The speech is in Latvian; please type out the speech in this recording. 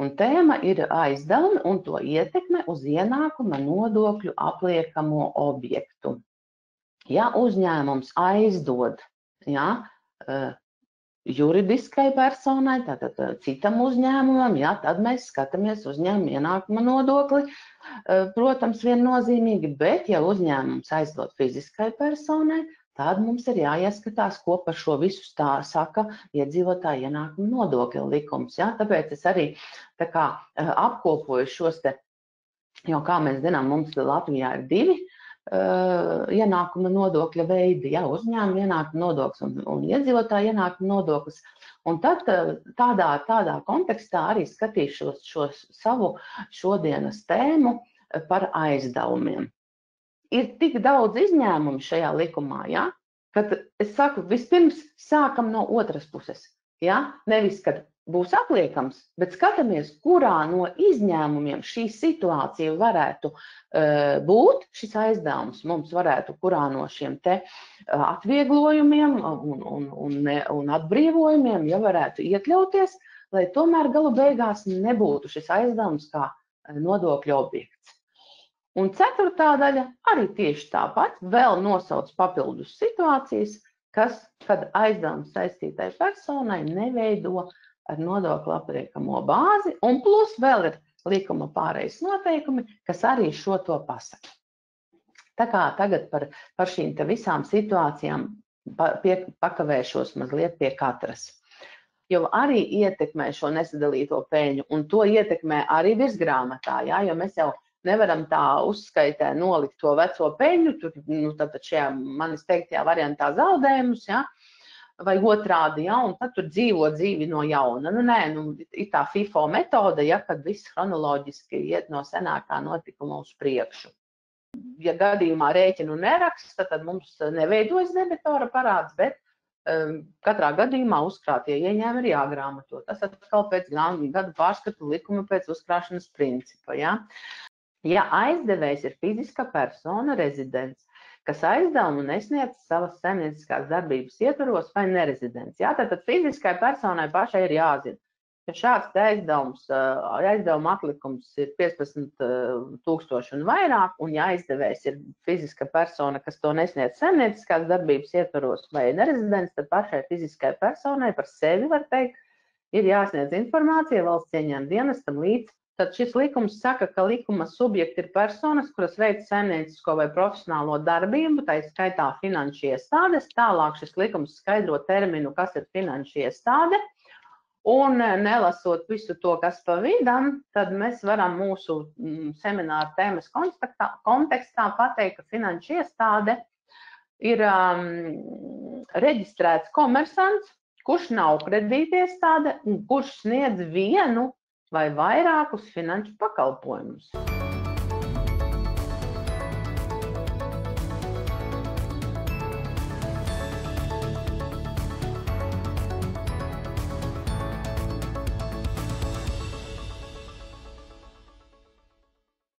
Un tēma ir aizdevumi un to ietekme uz ienākuma nodokļu apliekamo objektu. Ja uzņēmums aizdod, juridiskai personai, tātad citam uzņēmumam, tad mēs skatāmies uzņēmuma ienākuma nodokli, protams, viennozīmīgi, bet ja uzņēmums aizdod fiziskai personai, tad mums ir jāieskatās, ko par šo visu saka iedzīvotāju ienākuma nodokļa likums. Tāpēc es arī apkopoju šos te, jo, kā mēs zinām, mums Latvijā ir 2 ienākuma nodokļa veidi, uzņēmuma ienākuma nodoklis un iedzīvotāju ienākuma nodoklis. Un tad tādā kontekstā arī skatīšos šo savu šodienas tēmu par aizdevumiem. Ir tik daudz izņēmumu šajā likumā, kad es saku, vispirms sākam no otras puses. Nevis, kad būs apliekams, bet skatāmies, kurā no izņēmumiem šī situācija varētu būt, šis aizdevums mums varētu, kurā no šiem te atvieglojumiem un atbrīvojumiem, varētu iekļauties, lai tomēr galu beigās nebūtu šis aizdevums kā nodokļu objekts. Un 4. daļa arī tieši tāpat vēl nosauc papildus situācijas, kad aizdevums saistītai personai neveido ar nodokli apliekamo bāzi, un plus vēl ir likuma pārejas noteikumi, kas arī šo to pasaka. Tā kā tagad par šīm te visām situācijām pakavēšos mazliet pie katras. Jo arī ietekmē šo nesadalīto peļņu, un to ietekmē arī virsgrāmatā, jo mēs jau nevaram tā uzskaitē nolikt to veco peļņu, tātad šajā manis teiktajā variantā zaudējumus, vai otrādi, un tad tur dzīvo dzīvi no jauna. Ir tā FIFO metode, kad viss chronoloģiski iet no senākā notikuma uz priekšu. Ja gadījumā rēķinu neraksta, tad mums neveidojas debitora parāds, bet katrā gadījumā uzkrātie ieņēmumi ir jāgrāmato. Tas atkal pēc gadu pārskatu likuma pēc uzkrāšanas principa, Ja aizdevējs ir fiziska persona rezidents, kas aizdevumu nesniedz savas saimnieciskās darbības ietvaros vai nerezidents, tad fiziskai personai pašai ir jāzina, ja šāds aizdevuma atlikums ir 15,000 un vairāk, un ja aizdevējs ir fiziska persona, kas to nesniedz saimnieciskās darbības ietvaros vai nerezidents, tad pašai fiziskai personai par sevi, var teikt, ir jāsniedz informācija valsts ieņēmuma dienestam līdz. Tad šis likums saka, ka likuma subjekti ir personas, kuras veic saimniecisko vai profesionālo darbību, tā ir skaitā finanšu iestādes. Tālāk šis likums skaidro terminu, kas ir finanšu iestāde. Un nelasot visu to, kas pa vidam, tad mēs varam mūsu semināra tēmas kontekstā pateikt, ka finanšu iestāde ir reģistrēts komersants, kurš nav kredītiestāde un kurš sniedz vienu vai vairākus finanšu pakalpojumus.